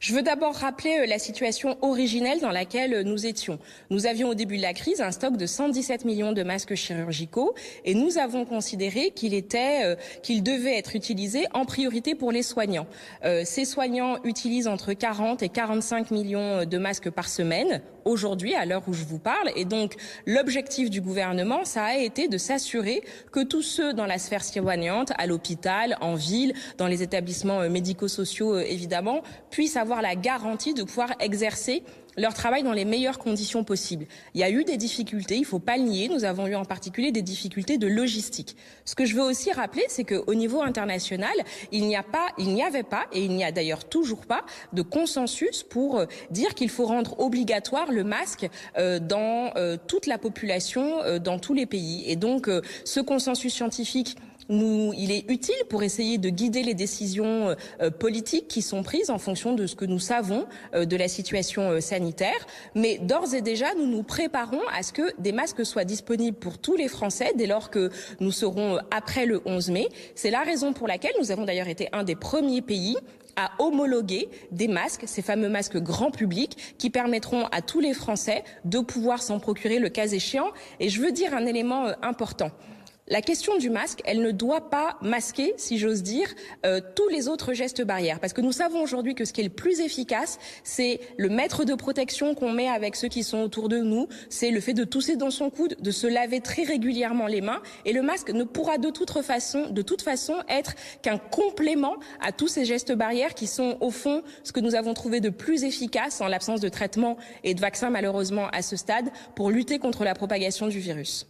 Je veux d'abord rappeler la situation originelle dans laquelle nous étions. Nous avions au début de la crise un stock de 117 millions de masques chirurgicaux et nous avons considéré qu'il devait être utilisé en priorité pour les soignants. Ces soignants utilisent entre 40 et 45 millions de masques par semaine aujourd'hui, à l'heure où je vous parle. Et donc, l'objectif du gouvernement, ça a été de s'assurer que tous ceux dans la sphère soignante, à l'hôpital, en ville, dans les établissements médico-sociaux, évidemment, puissent avoir la garantie de pouvoir exercer leur travail dans les meilleures conditions possibles. Il y a eu des difficultés, il ne faut pas le nier. Nous avons eu en particulier des difficultés de logistique. Ce que je veux aussi rappeler, c'est qu'au niveau international, il n'y avait pas, et il n'y a d'ailleurs toujours pas, de consensus pour dire qu'il faut rendre obligatoire le masque dans toute la population, dans tous les pays. Et donc, ce consensus scientifique, il est utile pour essayer de guider les décisions politiques qui sont prises en fonction de ce que nous savons de la situation sanitaire. Mais d'ores et déjà, nous nous préparons à ce que des masques soient disponibles pour tous les Français dès lors que nous serons après le 11 mai. C'est la raison pour laquelle nous avons d'ailleurs été un des premiers pays à homologuer des masques, ces fameux masques grand public, qui permettront à tous les Français de pouvoir s'en procurer le cas échéant. Et je veux dire un élément important. La question du masque, elle ne doit pas masquer, si j'ose dire, tous les autres gestes barrières. Parce que nous savons aujourd'hui que ce qui est le plus efficace, c'est le mètre de protection qu'on met avec ceux qui sont autour de nous. C'est le fait de tousser dans son coude, de se laver très régulièrement les mains. Et le masque ne pourra de toute façon être qu'un complément à tous ces gestes barrières qui sont, au fond, ce que nous avons trouvé de plus efficace en l'absence de traitement et de vaccin, malheureusement, à ce stade, pour lutter contre la propagation du virus.